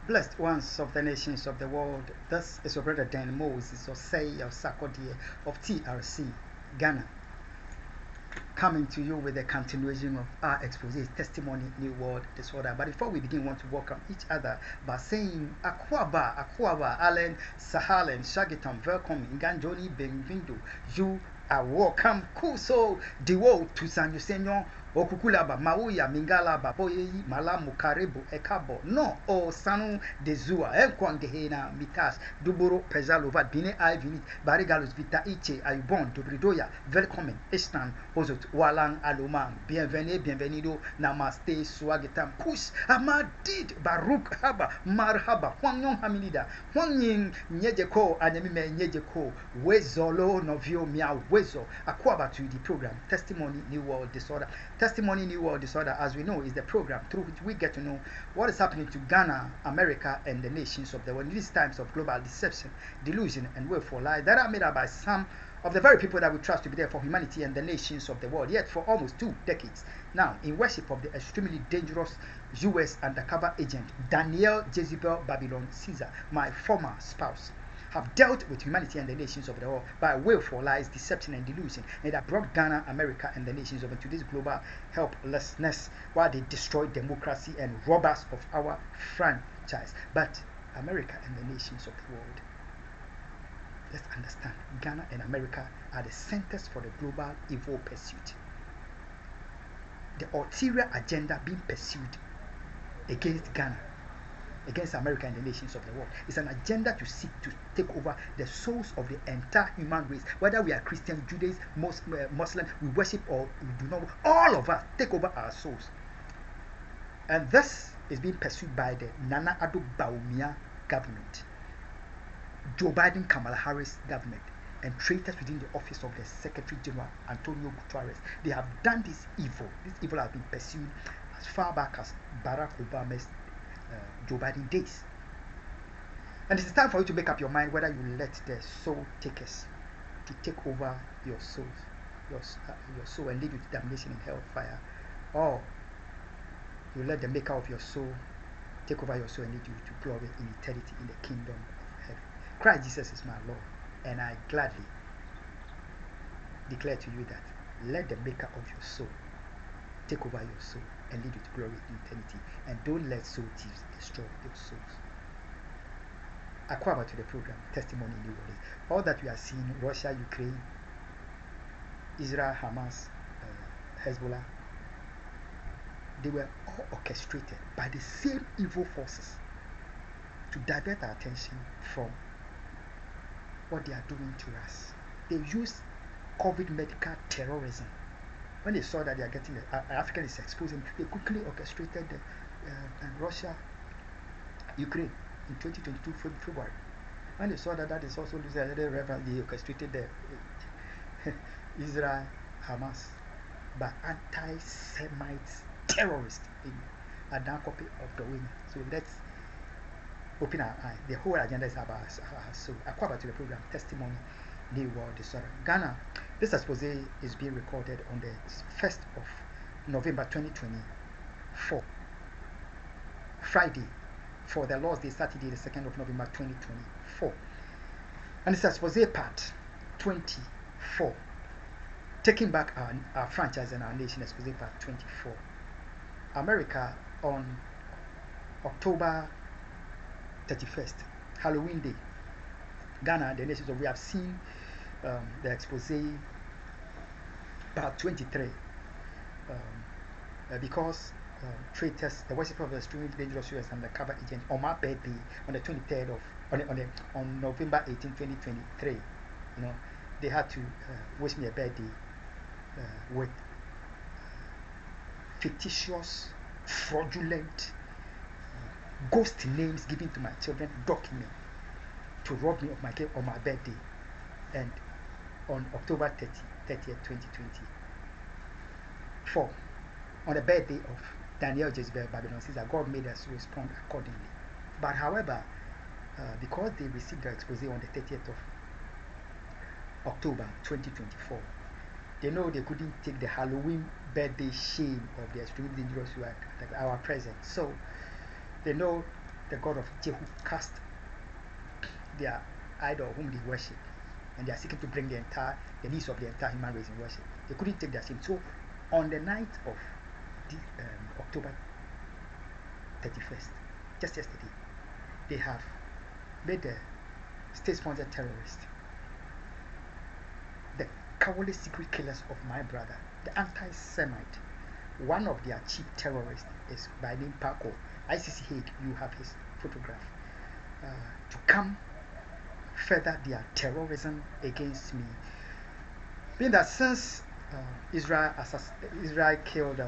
Blessed ones of the nations of the world, this is your brother Dan Moses or say of Sakodie of TRC, Ghana, coming to you with a continuation of our expose, testimony, new world disorder. But before we begin, we want to welcome each other by saying Akwaba, Allen, Sahalen, Shagitam, welcome, Nganjoni, Benvindo, you are welcome, Kuso, Diwo, Tusan, Senor. Okukulaba, Mauya, Mingalaba, Boye, Malamu, Karibu, Ekabo, no, O Sanu, de Zua, Enkwang de Hena, Mitas, Duburo, Pezalova, Bine Ivinit, Barigalus, Vita Iche, Ayubon, Dobridoya, Velkommen, Estan, Ozot, Walang, Aluman, Bienvenido, Namaste, Swagetam, Kus, Amadid, Baruk, Haba, Marhaba, Huangyong Hamilida, Huangying, Nyejeko, Anemime, Nyejeko, Wezolo, Novio, Mia, Wezo, Akwaba to the program, Testimony, New World Disorder. Testimony New World Disorder, as we know, is the program through which we get to know what is happening to Ghana, America, and the nations of the world in these times of global deception, delusion, and willful lies that are made up by some of the very people that we trust to be there for humanity and the nations of the world. Yet, for almost 2 decades now, in worship of the extremely dangerous U.S. undercover agent Daniel Jezebel Babylon Caesar, my former spouse, have dealt with humanity and the nations of the world by willful lies, deception, and delusion, and that brought Ghana, America, and the nations of into this global helplessness while they destroy democracy and rob us of our franchise. But America and the nations of the world, let's understand, Ghana and America are the centers for the global evil pursuit. The ulterior agenda being pursued against Ghana, against America and the nations of the world. It's an agenda to seek to take over the souls of the entire human race, whether we are Christian, Judaism, Muslim, we worship or we do not. All of us take over our souls. And this is being pursued by the Nana Addo Bawumia government, Joe Biden, Kamala Harris government, and traitors within the office of the Secretary General, Antonio Guterres. They have done this evil. This evil has been pursued as far back as Barack Obama's Joe Biden days. And it's time for you to make up your mind whether you let the soul takers to take over your souls, your soul, and lead you to damnation in hellfire, or you let the maker of your soul take over your soul and lead you to glory in eternity in the kingdom of heaven. Christ Jesus is my Lord, and I gladly declare to you that let the maker of your soul take over your soul and lead you to glory in eternity, and don't let soul thieves destroy your souls. Aquaba to the program, Testimony New World. All that we are seeing, Russia, Ukraine, Israel, Hamas, Hezbollah, they were all orchestrated by the same evil forces to divert our attention from what they are doing to us. They use COVID medical terrorism. When they saw that they are getting Africa is exposing, they quickly orchestrated Russia, Ukraine in 2022 February. When they saw that that is also losing another relevant, they orchestrated the Israel, Hamas, by anti-Semite terrorists in a down copy of the winner. So let's open our eye. The whole agenda is about us. So Aquaba to the program, Testimony New World Disorder. Ghana, this expose is being recorded on the 1st of November 2024, Friday, for the Lord's Day, Saturday, the 2nd of November 2024. And it's expose part 24, taking back our franchise and our nation, expose part 24. America on October 31st, Halloween Day. Ghana, the nations of we have seen the expose part 23 because traitors, the worship of the extremely dangerous US undercover agent on my birthday on the 23rd of on November 18, 2023, you know, they had to wish me a birthday with fictitious, fraudulent, ghost names given to my children, document to rob me of my cake on my birthday, and on October 30th, 2024, on the birthday of Daniel Jezebel Babylon Caesar, God made us respond accordingly. But however, because they received their expose on the 30th of October 2024, they know they couldn't take the Halloween birthday shame of the extremely dangerous our present. So they know the god of Jehu, cast their idol whom they worship, and they are seeking to bring the needs of the entire human race in worship. They couldn't take their shame. So on the night of October 31st, just yesterday, they have made the state-sponsored terrorist, the cowardly secret killers of my brother, the anti-Semite. One of their chief terrorists is by name Paco. ICC Hague, you have his photograph. To come further their terrorism against me. Being that since Israel killed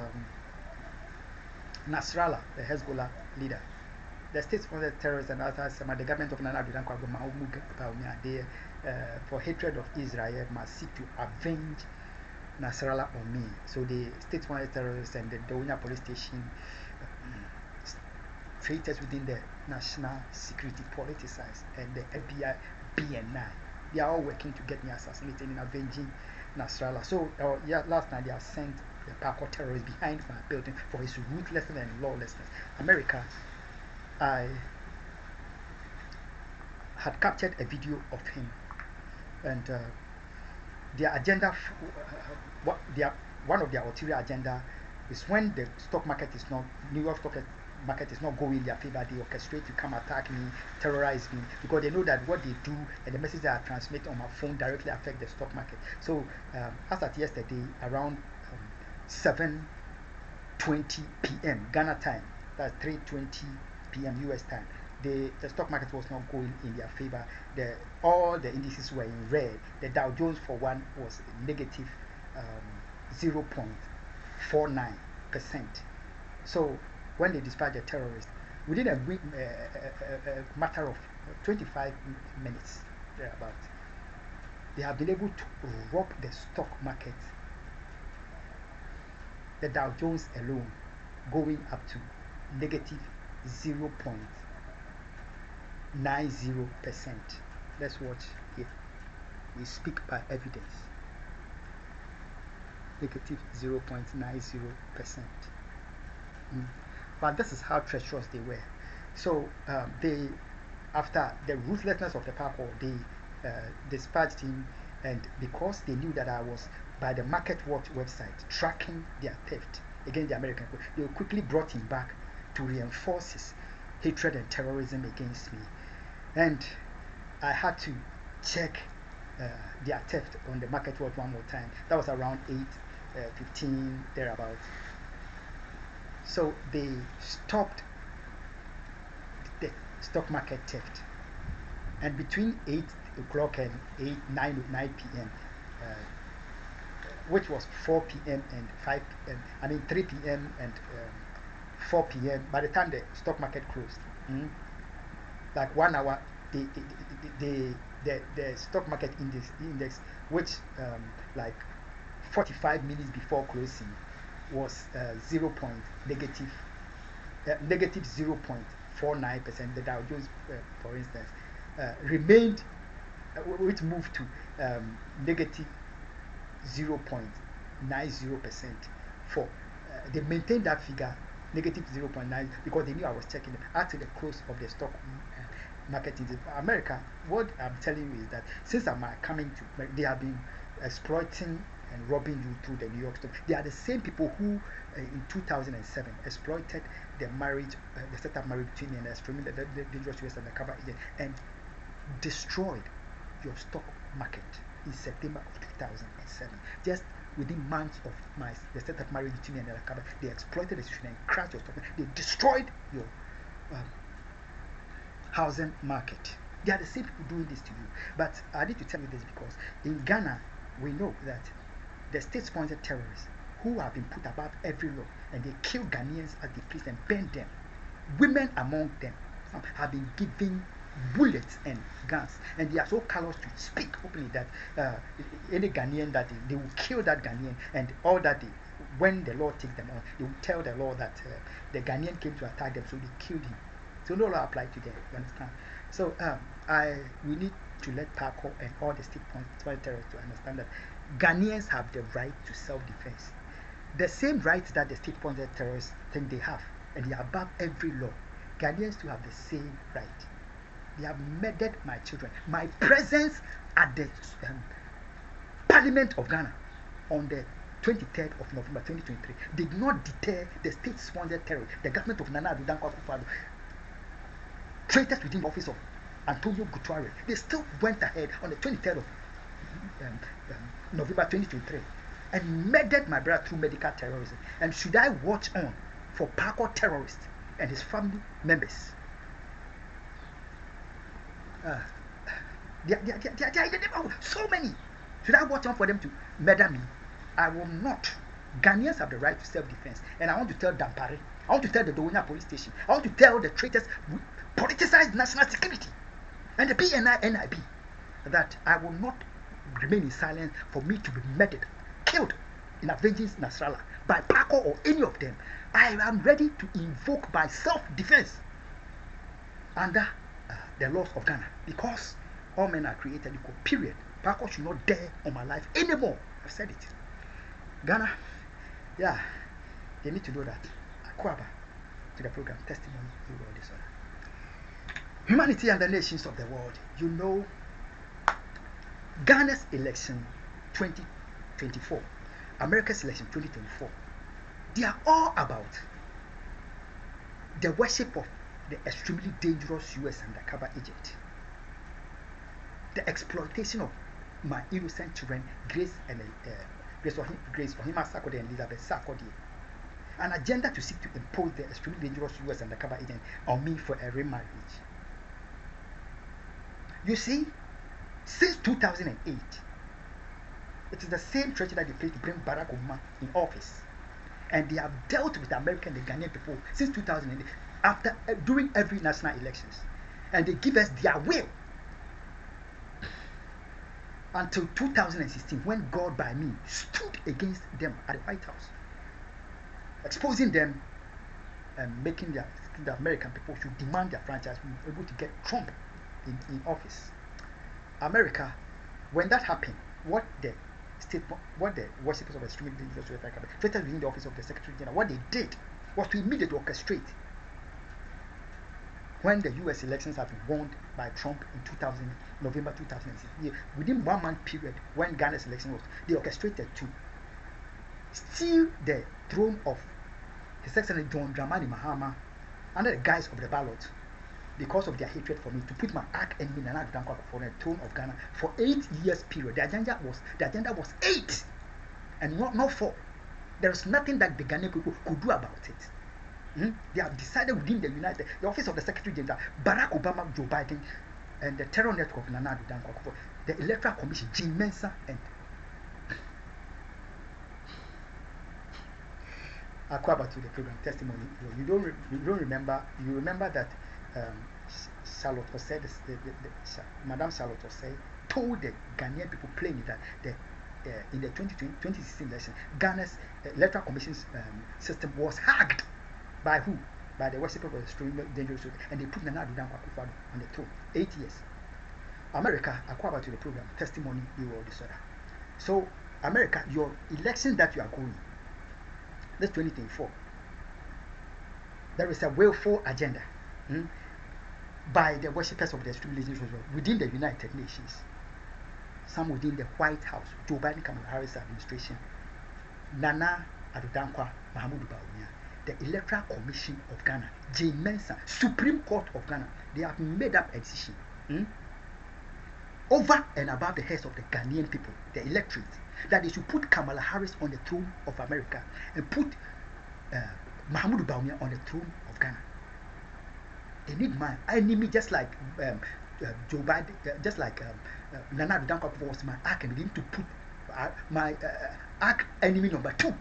Nasrallah, the Hezbollah leader, the state-sponsored terrorists and others, the government of Nana Abdullah for hatred of Israel must seek to avenge Nasrallah on me. So the state-sponsored terrorists and the Dawina police station, traitors within the national security politicized, and the FBI, BNI, they are all working to get me assassinated in avenging Nasrallah. So last night they have sent the Paco terrorist behind my building for his ruthlessness and lawlessness. America, I had captured a video of him, and their agenda, one of their ulterior agenda is when the stock market is not, New York stock market is not going in their favor, they orchestrate to come attack me, terrorize me, because they know that what they do and the message that I transmit on my phone directly affect the stock market. So as at yesterday, around 7:20 p.m. Ghana time, that's 3:20 p.m. US time, the stock market was not going in their favor. All the indices were in red. The Dow Jones for one was negative 0.49%. So when they dispatched the terrorists, within a matter of 25 minutes, thereabout, they have been able to rob the stock market, the Dow Jones alone, going up to negative 0.90%. Let's watch here. We speak by evidence. Negative 0.90%. But this is how treacherous they were. So they, after the ruthlessness of the Paco, they dispatched him, and because they knew that I was by the Market Watch website tracking their theft against the American people, they quickly brought him back to reinforce his hatred and terrorism against me. And I had to check their theft on the Market Watch one more time. That was around 8:15 thereabout. So they stopped the stock market theft, and between 8 o'clock and 9 p.m., which was 4 p.m. and 5 p.m., 3 p.m. and 4 p.m. by the time the stock market closed, like 1 hour, the stock market index, which like 45 minutes before closing was negative 0.49%. The Dow Jones, for instance, remained, which moved to negative 0.90%. For they maintained that figure, negative 0.9, because they knew I was checking them after the close of the stock market in America. What I'm telling you is that since I'm coming to, they have been exploiting and robbing you through the New York stock. They are the same people who in 2007 exploited the marriage, the setup marriage between me and the dangerous US undercover agent, and destroyed your stock market in September of 2007. Just within months of the setup marriage between me and the undercover, they exploited the situation and crashed your stock market. They destroyed your housing market. They are the same people doing this to you. But I need to tell you this because in Ghana, we know that the state-sponsored terrorists who have been put above every law, and they kill Ghanaians as they please and burn them. Women among them have been given bullets and guns, and they are so callous to speak openly that any Ghanaian that they will kill that Ghanaian, and all that when the law takes them on, they will tell the law that the Ghanaian came to attack them, so they killed him. So no law applied to them. You understand? So we need to let Paco and all the state-sponsored terrorists to understand that Ghanaians have the right to self-defense. The same rights that the state-sponsored terrorists think they have, and they are above every law. Ghanaians to have the same right. They have murdered my children. My presence at the Parliament of Ghana on the 23rd of November 2023 did not deter the state-sponsored terror, the government of Nana Addo Dankwa Akufo-Addo, traitors within the office of Antonio Guterres. They still went ahead on the 23rd of November 2023 and murdered my brother through medical terrorism. And should I watch on for Parkour terrorists and his family members? There are so many. Should I watch on for them to murder me? I will not. Ghanaians have the right to self-defense. And I want to tell Dampare, I want to tell the Dowonya police station, I want to tell the traitors who politicize national security and the PNI NIB that I will not remain in silence for me to be murdered, killed in avenging Nasrallah by Paco or any of them. I am ready to invoke by self-defense under the laws of Ghana, because all men are created equal, period. Paco should not dare on my life anymore. I've said it. Ghana, yeah, they need to do that. Akwaba to the program, testimony, you all this other. Humanity and the nations of the world, you know, Ghana's election 2024, America's election 2024, they are all about the worship of the extremely dangerous US undercover agent, the exploitation of my innocent children, Grace Ohima Sarkodie and Elizabeth Sarkodie, an agenda to seek to impose the extremely dangerous US undercover agent on me for a remarriage. You see, since 2008, it is the same treachery that they play to bring Barack Obama in office, and they have dealt with the American and the Ghanaian people since 2008, after during every national elections, and they give us their will until 2016, when God by me stood against them at the White House, exposing them and making the American people should demand their franchise, we were able to get Trump in office. America, when that happened, what the worshippers of extremely dangerous traitors within the office of the Secretary General, what they did was to immediately orchestrate. When the US elections have been won by Trump in November 2006, within 1 month period, when Ghana's election was, they orchestrated to steal the throne of His Excellency John Dramani Mahama under the guise of the ballot, because of their hatred for me, to put my arch enemy Nana Addo Dankwa Akufo-Addo on the throne of Ghana for 8 years period. The agenda was 8 and not 4. There is nothing that the Ghanaian people could do about it. They have decided within the office of the Secretary General, Barack Obama, Joe Biden, and the terror network of Nana Addo Dankwa Akufo-Addo, the Electoral Commission, Jim Mensah, and Akwaba to the program testimony. You don't remember. You remember that Charlotte Osei, Madame Charlotte Osei, told the Ghanaian people plainly that in the 2016 election, Ghana's electoral commission's system was hacked. By who? By the worshippers of the extremely dangerous, and they put Nana Addo Dankwa Akufo-Addo on the throne. 8 years. America, Akwaba to the program testimony, you all disorder. So America, your election that you are going, this 2024, there is a willful agenda by the worshippers of the extremely dangerous within the United Nations, some within the White House, Joe Biden, Kamala Harris administration, Nana Addo Dankwa, Mahamudu Bawumia, the Electoral Commission of Ghana, Jim Mensah, Supreme Court of Ghana. They have made up a decision over and above the heads of the Ghanaian people, the electorate, that they should put Kamala Harris on the throne of America and put Mahamudu Bawumia on the throne of Ghana. They need my enemy, just like Joe Biden, just like Nana Addo Dankwa Akufo-Addo was my arch enemy, to put my arch enemy number 2,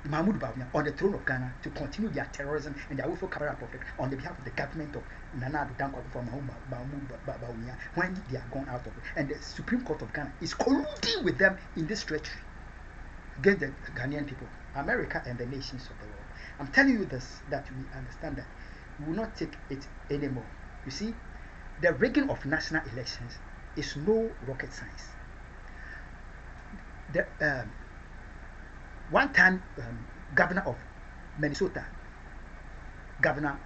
Mahamudu Bawumia, on the throne of Ghana to continue their terrorism and their willful cover-up on the behalf of the government of Nana Addo Dankwa Akufo-Addo, Mahamudu Bawumia, when they are gone out of it. And the Supreme Court of Ghana is colluding with them in this treachery against the Ghanaian people, America, and the nations of the world. I'm telling you this, that we understand that we will not take it anymore. You see, the rigging of national elections is no rocket science. One time, governor of Minnesota, Governor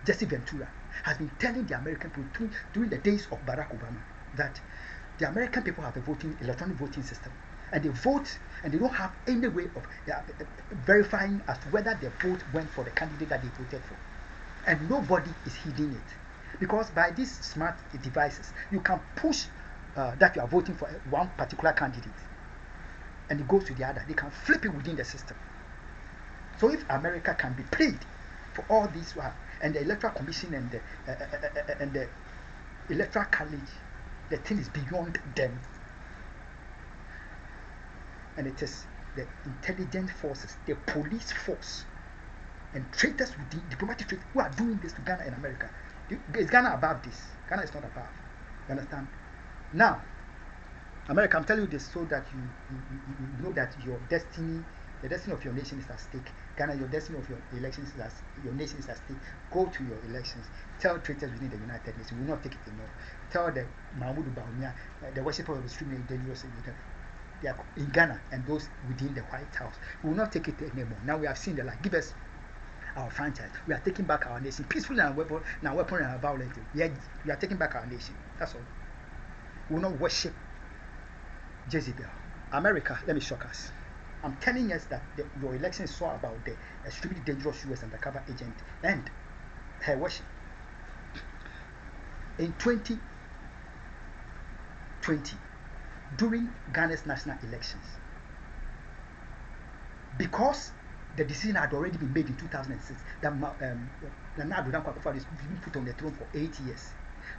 Jesse Ventura has been telling the American people during the days of Barack Obama that the American people have a electronic voting system, and they vote, and they don't have any way of verifying as to whether the vote went for the candidate that they voted for, and nobody is heeding it, because by these smart devices you can push that you are voting for one particular candidate, and it goes to the other. They can flip it within the system. So if America can be paid for all this, and the Electoral Commission and the Electoral College, the thing is beyond them. And it is the intelligence forces, the police force, and traitors within diplomatic traitors who are doing this to Ghana and America. Is Ghana above this? Ghana is not above. You understand? Now, America, I'm telling you this so that you know that your destiny, the destiny of your nation is at stake. Ghana, your destiny of your elections is your nation is at stake. Go to your elections. Tell traitors within the United Nations, we will not take it anymore. Tell the Mahmoud Bawumia, the worshipper of extremely dangerous, they are in Ghana, and those within the White House, we will not take it anymore. Now we have seen the light. Give us our franchise. We are taking back our nation peacefully and weapon and violently. We are taking back our nation. That's all. We will not worship Jezebel. America, let me shock us. I'm telling us that your election is all about the extremely dangerous US undercover agent and her worship. In 2020, during Ghana's national elections, because the decision had already been made in 2006 that Nana Addo Dankwa Akufo-Addo is being put on the throne for 8 years.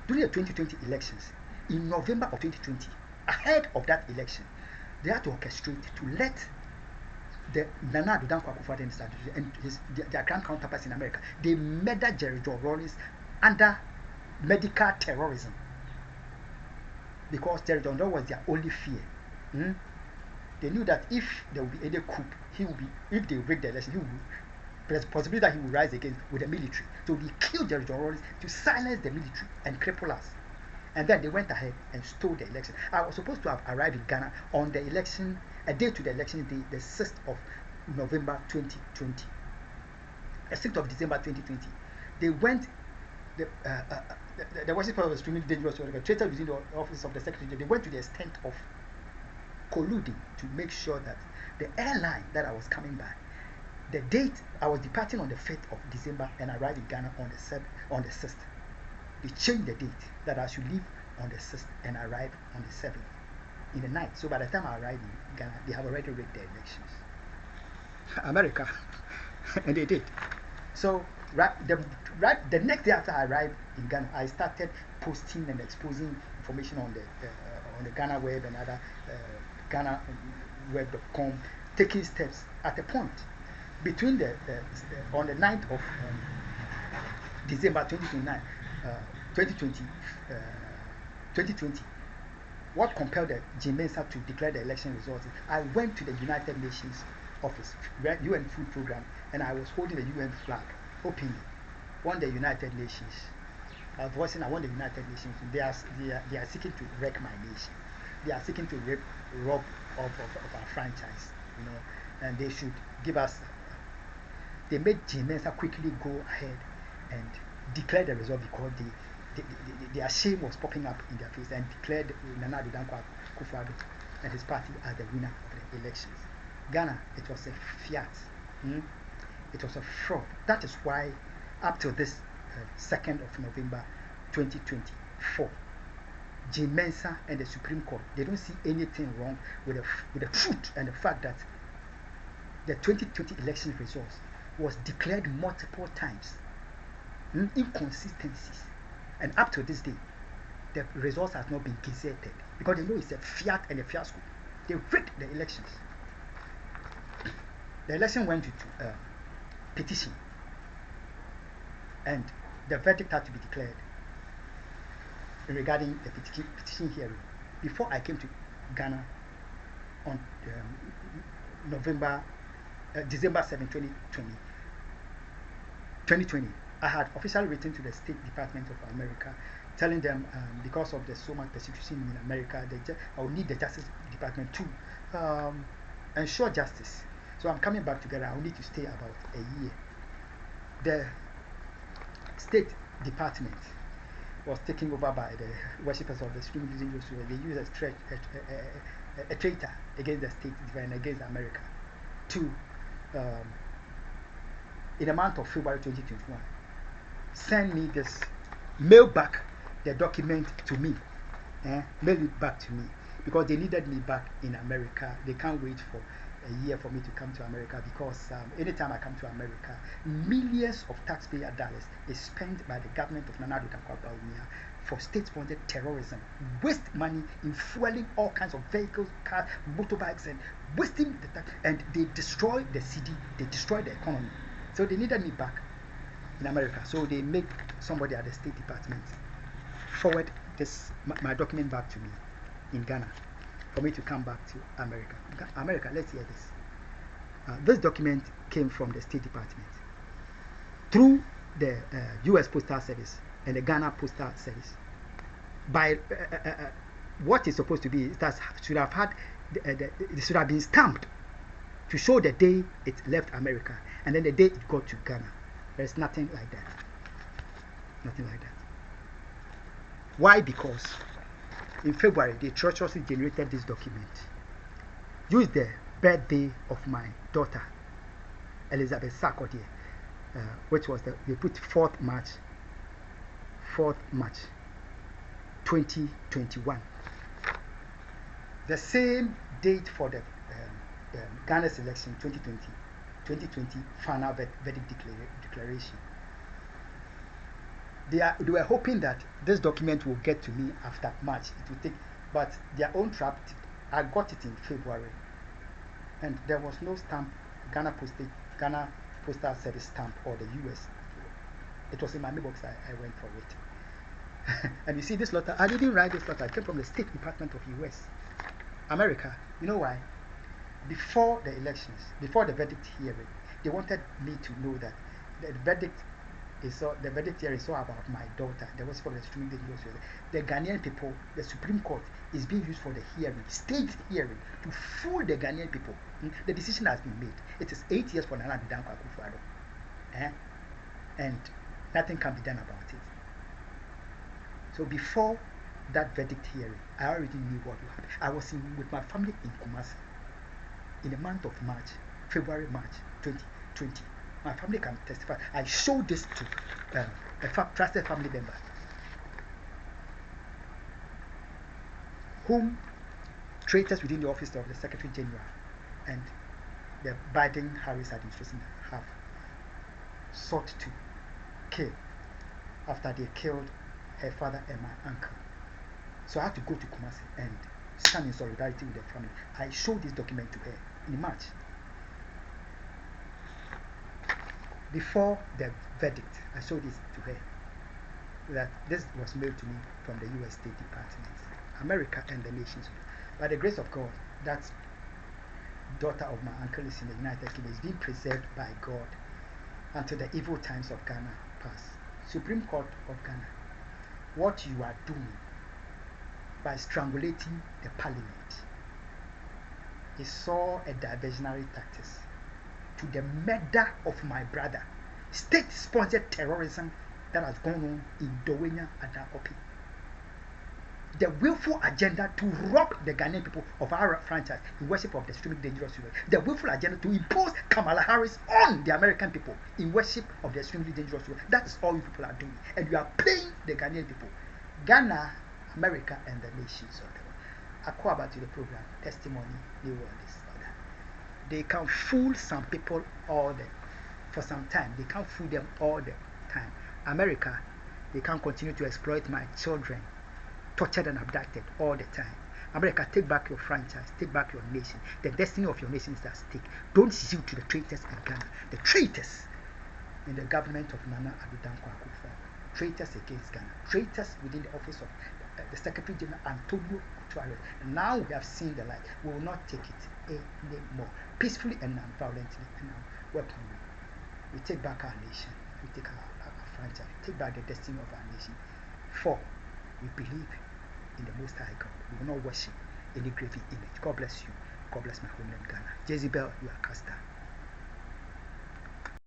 During the 2020 elections, in November of 2020, ahead of that election, they had to orchestrate to let the Nana Addo Dankwa Akufo-Addo and their grand counterparts in America, they murdered Jerry John Rawlings under medical terrorism, because Jerry John was their only fear. They knew that if there would be any coup, if they break the election, there's a possibility that he will rise again with the military. So they killed Jerry John Rawlings to silence the military and cripple us. And then they went ahead and stole the election. I was supposed to have arrived in Ghana on the election, a day to the election day, the 6th of November 2020. The 6th of December 2020. They went, the worship of extremely dangerous, traitor within the office of the secretary, they went to the extent of colluding to make sure that the airline that I was coming by, the date I was departing on the 5th of December and arrived in Ghana on the 6th. They changed the date that I should leave on the 6th and arrive on the 7th in the night. So by the time I arrived in Ghana, they have already rigged the elections. America, and they did. So the next day after I arrived in Ghana, I started posting and exposing information on the Ghana web and other GhanaWeb.com, taking steps at a point between on the 9th of December 2020. What compelled the Jimensa to declare the election results? I went to the United Nations office, UN Food Program, and I was holding the UN flag openly. Won the United Nations. I was voicing, I won the United Nations. They are seeking to wreck my nation. They are seeking to rob of our franchise, and they should give us. They made Jimensa quickly go ahead and declare the result, because their shame was popping up in their face, and declared Nana Addo Dankwa Akufo-Addo and his party as the winner of the elections. Ghana, it was a fiat. It was a fraud. That is why up to this 2nd of November 2024, Jimensa and the Supreme Court, they don't see anything wrong with the truth and the fact that the 2020 election results was declared multiple times. Inconsistencies, and up to this day, the results have not been gazetted because they know it's a fiat and a fiasco. They rigged the elections. The election went to petition, and the verdict had to be declared regarding the petition hearing. Before I came to Ghana on December 7, 2020, I had officially written to the State Department of America, telling them because of the so much persecution in America, I will need the Justice Department to ensure justice. So I'm coming back together. I will need to stay about a year. The State Department was taken over by the worshippers of the extremely dangerous way. They used a traitor against the state and against America to, in the month of February 2021, send me this, mail back the document to me, mail it back to me, because they needed me back in America. They can't wait for a year for me to come to America, because anytime I come to America, millions of taxpayer dollars is spent by the government of Nana Addo Dankwa Bawumia for state-sponsored terrorism, waste money in fueling all kinds of vehicles, cars, motorbikes, and wasting the tax, and they destroy the city, they destroy the economy. So they needed me back in America. So they make somebody at the State Department forward this my document back to me in Ghana for me to come back to America. America, let's hear this. This document came from the State Department through the U.S. Postal Service and the Ghana Postal Service. By what is supposed to be, it should have had, it should have been stamped to show the day it left America and then the day it got to Ghana. There's nothing like that. Nothing like that. Why? Because in February, they treacherously generated this document. Used the birthday of my daughter, Elizabeth Sarkodie, which was they put 4th March 2021. The same date for the Ghana's election 2020 final verdict declaration. They were hoping that this document will get to me after March. It will take, but their own trap. I got it in February, and there was no stamp, Ghana Postal Service stamp or the US. It was in my mailbox. I went for it. And you see this letter, I didn't write this letter. It came from the State Department of US. America, you know why? Before the elections, before the verdict hearing, they wanted me to know that the verdict hearing is all about my daughter. There was for the extremely dangerous. The Ghanaian people, the Supreme Court is being used for the hearing, state hearing, to fool the Ghanaian people. The decision has been made. It is 8 years for Nana Addo Dankwa Akufo-Addo, and nothing can be done about it. So before that verdict hearing, I already knew what would happen. I was with my family in Kumasi in the month of March, February-March 2020. My family can testify. I showed this to a trusted family member whom traitors within the office of the Secretary General and the Biden-Harris administration have sought to kill after they killed her father and my uncle. So I had to go to Kumasi and stand in solidarity with the family. I showed this document to her in March. Before the verdict, I showed this to her, that this was mailed to me from the U.S. State Department, America and the nations. By the grace of God, that daughter of my uncle is in the United Kingdom, is being preserved by God until the evil times of Ghana pass. Supreme Court of Ghana, what you are doing by strangulating the parliament is all a diversionary tactics to the murder of my brother, state-sponsored terrorism that has gone on in Dowenya Adakopi. The willful agenda to rob the Ghanaian people of our franchise in worship of the extremely dangerous US. The willful agenda to impose Kamala Harris on the American people in worship of the extremely dangerous US. That's all you people are doing. And you are playing the Ghanaian people. Ghana, America, and the nations of the world. I call about to the program, Testimony, New World is other. They can fool some people for some time. They can't fool them all the time. America, they can't continue to exploit my children, tortured and abducted all the time. America, take back your franchise, take back your nation. The destiny of your nation is at stake. Don't yield to the traitors in Ghana, the traitors in the government of Nana Addo Dankwa Akufo-Addo, traitors against Ghana, traitors within the office of the Secretary General Antonio Guterres. Now we have seen the light. We will not take it anymore. Peacefully and non-violently, and now welcome you. We take back our nation. We take our franchise. We take back the destiny of our nation. For we believe in the Most High God. We will not worship any graven image. God bless you. God bless my homeland Ghana. Jezebel, you are cast down.